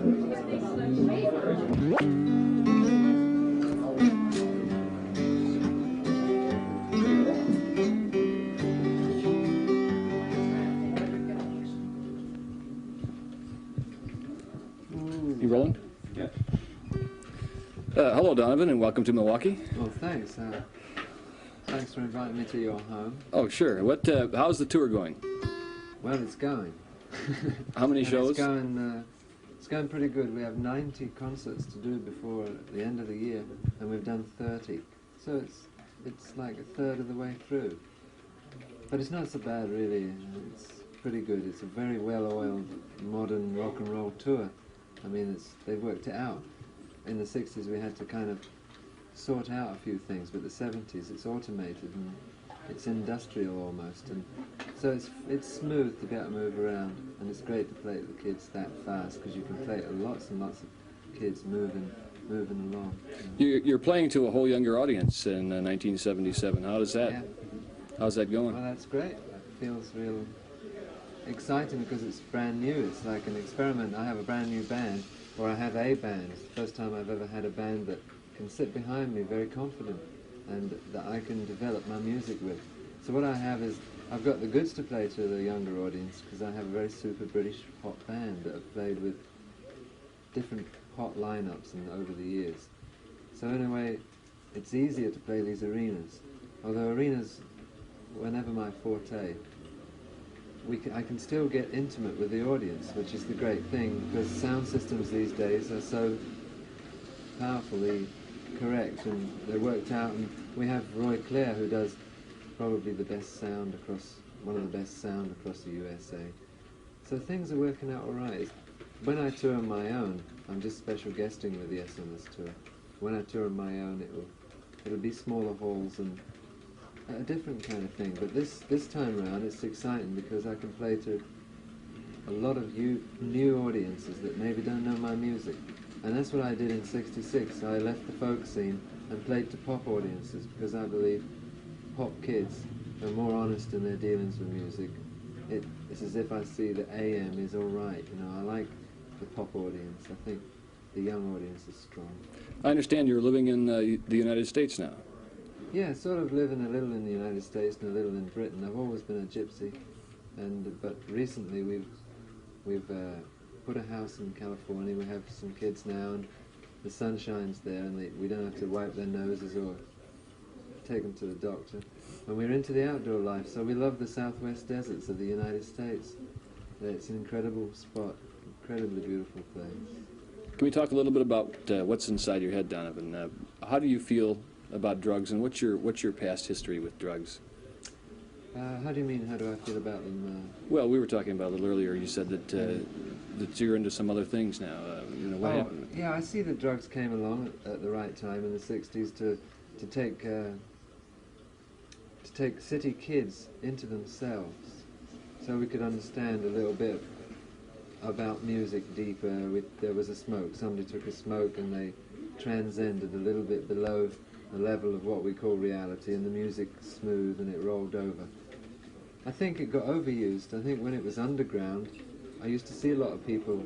You rolling? Yeah. Hello, Donovan, and welcome to Milwaukee. Well, thanks. Thanks for inviting me to your home. Oh, sure. How's the tour going? Well, it's going. How many shows? It's going pretty good. We have 90 concerts to do before the end of the year, and we've done 30. So it's like a third of the way through. But it's not so bad, really. It's pretty good. It's a very well-oiled, modern rock and roll tour. I mean, they've worked it out. In the 60s, we had to kind of sort out a few things, but the 70s, it's automated and it's industrial almost, and so it's smooth to be able to move around, and it's great to play it to the kids that fast because you can play it to lots and lots of kids moving along. You're playing to a whole younger audience in 1977. How's that going? Well, that's great. It feels real exciting because it's brand new. It's like an experiment. I have a brand new band, or I have a band. It's the first time I've ever had a band that can sit behind me very confident and that I can develop my music with. So what I have is, I've got the goods to play to the younger audience because I have a very super British pop band that I've played with different pop lineups over the years. So in a way, it's easier to play these arenas. Although arenas were never my forte, I can still get intimate with the audience, which is the great thing, because sound systems these days are so powerfully correct and they're worked out, and we have Roy Clare, who does probably the best sound one of the best sound across the USA. So things are working out all right. When I tour on my own, I'm just special guesting with Yes on this tour. When I tour on my own, it'll be smaller halls and a different kind of thing, but this time around it's exciting because I can play to a lot of new audiences that maybe don't know my music, and that's what I did in '66. I left the folk scene and played to pop audiences because I believe pop kids are more honest in their dealings with music. It's as if I see that AM is all right. I like the pop audience. I think the young audience is strong. I understand you're living in the United States now. Yeah, sort of living a little in the United States and a little in Britain. I've always been a gypsy, but recently we've put a house in California. We have some kids now, and the sun shines there, and we don't have to wipe their noses or take them to the doctor. And we're into the outdoor life, so we love the southwest deserts of the United States. It's an incredible spot, incredibly beautiful place. Can we talk a little bit about what's inside your head, Donovan? How do you feel about drugs, and what's your past history with drugs? How do you mean, how do I feel about them? Well, we were talking about a little earlier. You said that you're into some other things now. What happened? Yeah, I see that drugs came along at the right time in the 60s to take city kids into themselves, so we could understand a little bit about music deeper. There was a smoke. Somebody took a smoke and they transcended a little bit below the level of what we call reality, and the music smooth and it rolled over. I think it got overused. I think when it was underground, I used to see a lot of people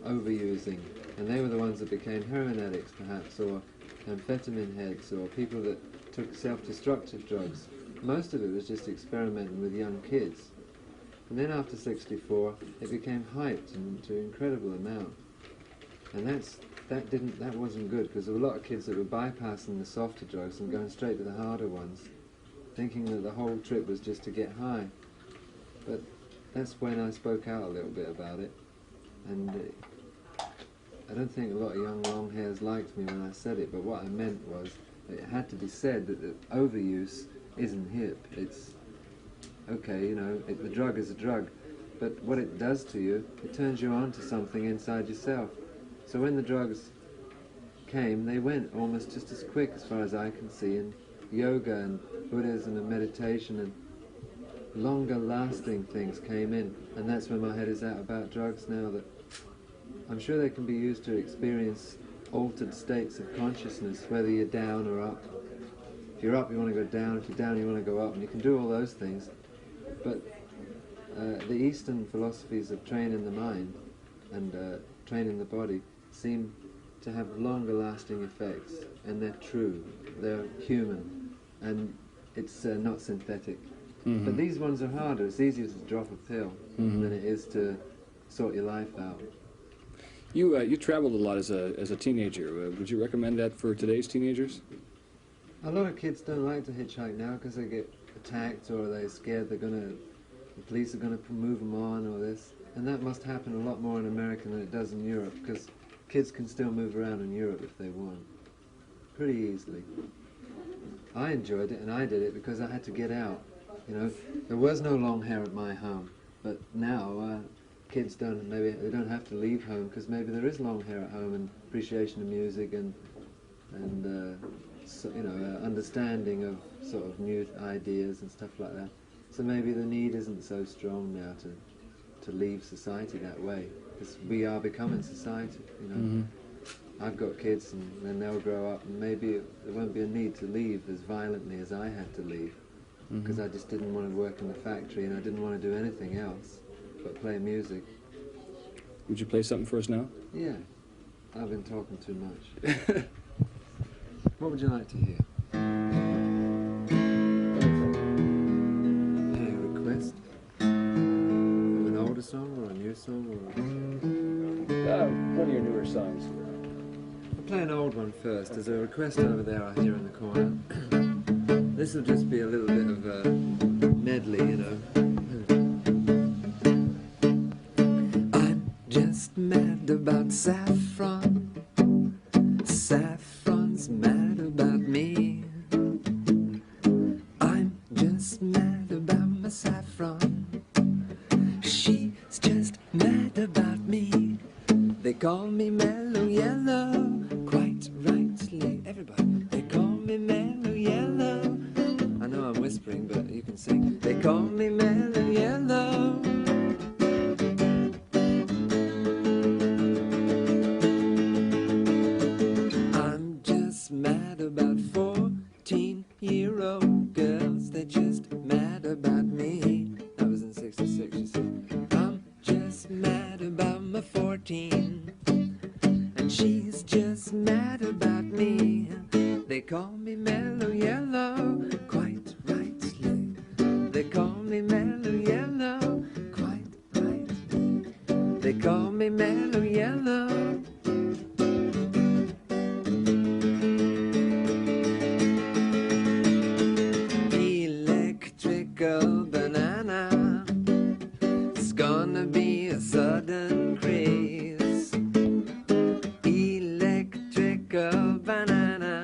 overusing, and they were the ones that became heroin addicts perhaps, or amphetamine heads, or people that took self-destructive drugs. Most of it was just experimenting with young kids. And then after '64, it became hyped to an incredible amount. And that wasn't good, because there were a lot of kids that were bypassing the softer drugs and going straight to the harder ones, thinking that the whole trip was just to get high. But that's when I spoke out a little bit about it, and I don't think a lot of young long hairs liked me when I said it, but what I meant was that it had to be said that overuse isn't hip. It's okay, the drug is a drug, but what it does to you, it turns you on to something inside yourself. So when the drugs came, they went almost just as quick as far as I can see, and yoga and Buddhism and meditation and longer lasting things came in, and that's where my head is at about drugs now, that I'm sure they can be used to experience altered states of consciousness, whether you're down or up. If you're up, you want to go down. If you're down, you want to go up, and you can do all those things. But the Eastern philosophies of training the mind and training the body, seem to have longer lasting effects, and they're true, they're human, and it's not synthetic. Mm-hmm. But these ones are harder. It's easier to drop a pill than it is to sort your life out. You traveled a lot as a teenager. Would you recommend that for today's teenagers? A lot of kids don't like to hitchhike now because they get attacked or they're scared the police are going to move them on or this. And that must happen a lot more in America than it does in Europe, because kids can still move around in Europe if they want, pretty easily. I enjoyed it, and I did it because I had to get out. You know, there was no long hair at my home, but now kids maybe they don't have to leave home because maybe there is long hair at home, and appreciation of music and so, you know, understanding of sort of new ideas and stuff like that. So maybe the need isn't so strong now to leave society that way, because we are becoming society. You know, I've got kids, and then they'll grow up, and maybe there won't be a need to leave as violently as I had to leave, because I just didn't want to work in the factory, and I didn't want to do anything else but play music. Would you play something for us now? Yeah, I've been talking too much. What would you like to hear? Any request? An older song or a new song? Or One of your newer songs. I'll play an old one first. There's a request over there I hear in the corner. This will just be a little bit of a medley, you know. I'm just mad about saffron. Saffron's mad about me. I'm just mad about my saffron. She's just mad about me. They call me mellow yellow, quite rightly. Everybody, they call me mellow yellow. I know I'm whispering, but you can sing. They call me mellow yellow. I'm just mad about 14-year-old girls. They're just mad about me. That was in '66, you see. I'm just mad about my 14, and she's just mad about me. They call me mellow yellow, quite rightly. They call me mellow yellow, quite rightly. They call me mellow yellow. Electrical banana, it's gonna be a sudden craze. Electrical banana,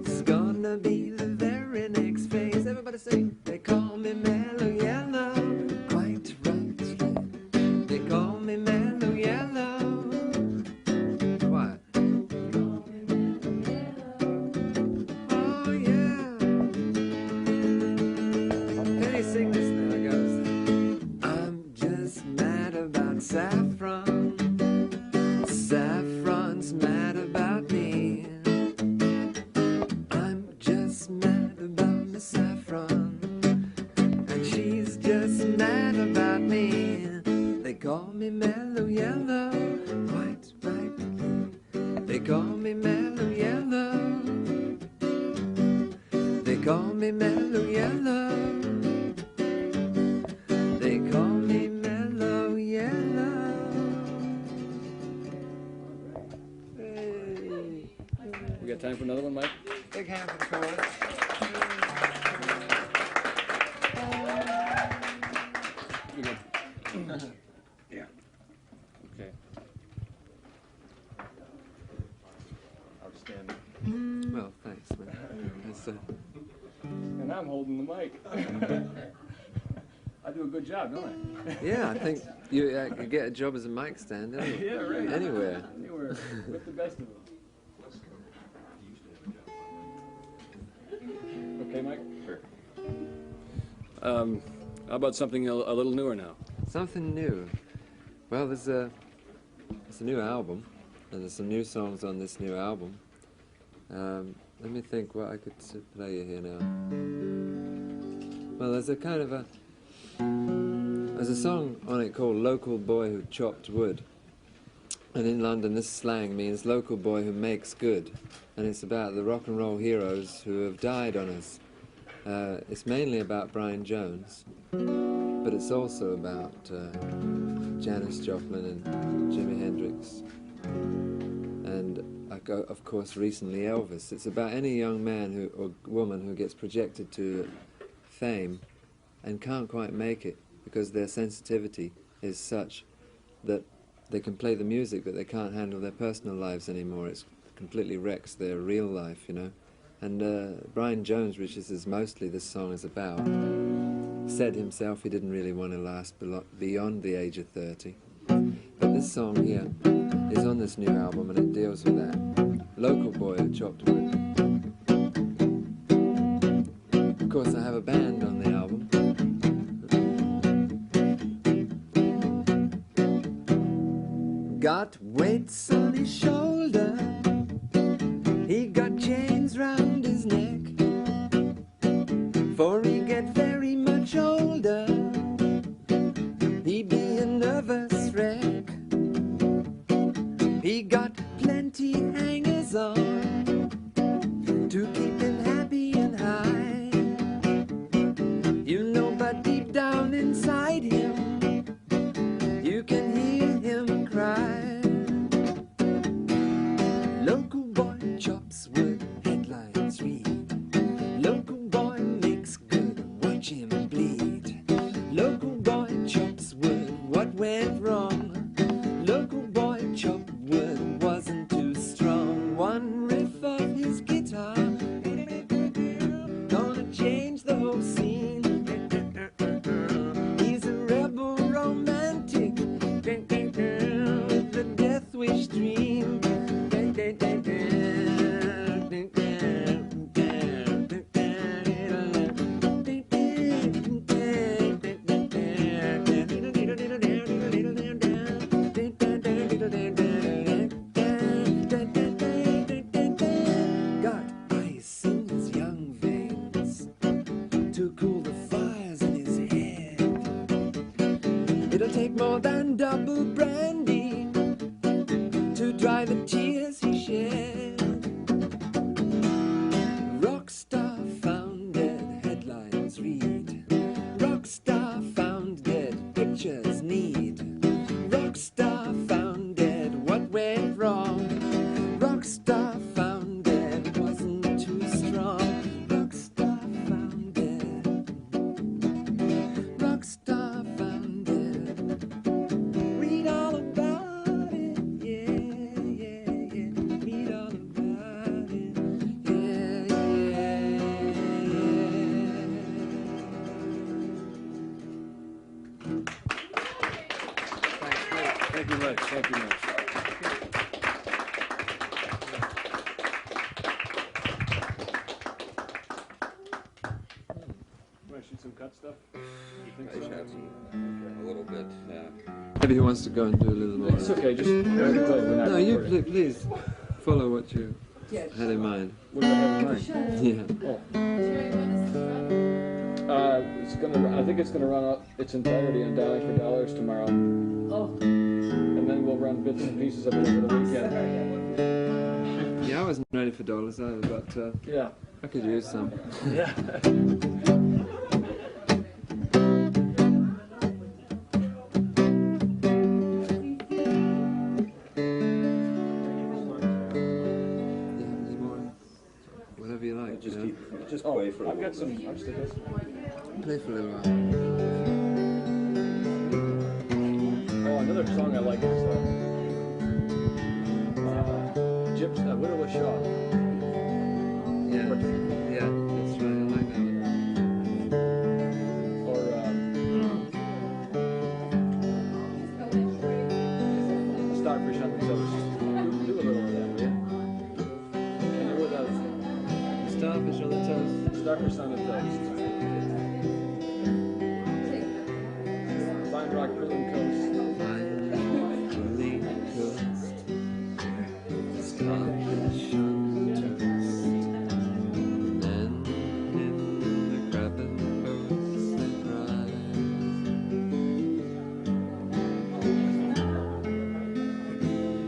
it's gonna be the very next phase. Everybody sing. They call me mellow yellow, quite rightly. They call me mellow yellow. Quiet. Oh yeah. Can you sing this now? It goes, I'm just mad about saffron. Saffron's mad about me. I'm just mad about my saffron, and she's just mad about me. They call me mellow yellow, quite rightly. They call me mellow yellow. They call me mellow yellow. They call me mellow yellow. Hey. We got time for another one, Mike? Big hand for the chorus. You got... Yeah. Okay. Outstanding. Well, thanks, man. That's, And I'm holding the mic. I do a good job, don't I? yeah, I think you could get a job as a mic stand, don't you? Yeah, right. Anywhere. Anywhere with the best of them. Okay, Mike? Sure. How about something a little newer now? Something new. Well, there's a new album, and there's some new songs on this new album. Let me think what I could play you here now. Well, there's a kind of a... There's a song on it called Local Boy Who Chopped Wood. And in London, this slang means local boy who makes good. And it's about the rock and roll heroes who have died on us. It's mainly about Brian Jones, but it's also about Janis Joplin and Jimi Hendrix. And, of course, recently Elvis. It's about any young man or woman who gets projected to fame and can't quite make it because their sensitivity is such that they can play the music, but they can't handle their personal lives anymore. It completely wrecks their real life, you know. And Brian Jones, which is mostly this song is about, said himself he didn't really want to last beyond the age of 30. But this song here is on this new album, and it deals with that. Local boy who chopped wood. Of course, I have a band on the album. Got weights on his shoulder, he got chains round his neck, for he get very much older, he be a nervous wreck. He got plenty hangers on to keep him happy and high, you know, but deep down inside him you can hear him cry. Local boy chops wood, headlines read. Local boy makes good, watch him bleed. Local boy chops wood, what went wrong? Local boy chopped wood, wasn't too strong. One riff of his guitar gonna change the whole scene. He's a rebel romantic with the death wish dream. Got ice in his young veins to cool the fires in his head. It'll take more than double brandy to dry the tears he shed. Rockstar found dead, headlines read. Rockstar found dead, pictures need. Rockstar found dead, what went wrong? Rockstar found dead, wasn't too strong. Rockstar found dead. Rockstar found dead. Read all about it, yeah, yeah, yeah. Read all about it, yeah, yeah, yeah. Thank you much. Thank you much. Want to shoot some cut stuff? You think so? A little bit, yeah. Maybe he wants to go and do a little more. It's okay. Just go ahead and play. We're not No, you recording. please follow what you had in mind. What do I have in mind? Yeah. Oh. It's gonna. I think it's gonna run out its entirety on Dialing for Dollars tomorrow. Oh. And then we'll run bits and pieces of it over the weekend. Yeah, I wasn't ready for dollars either, but Yeah. I could use some. Yeah. You have any more? Whatever you like. Just you know? keep, just play for a I've little got some. bit. I'm still got some. Play for a little while. Oh, another song I like is Widow Shaw. Yeah, yeah, that's right. I like that one. Or Starfish on the Coast. Do a little of that, will you? Can you do it? Starfish on the toast. Starfish on the Coast. Fine Rock Prison Coast. Starfish on the toast. Men in the crabbing boats they cry.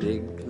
big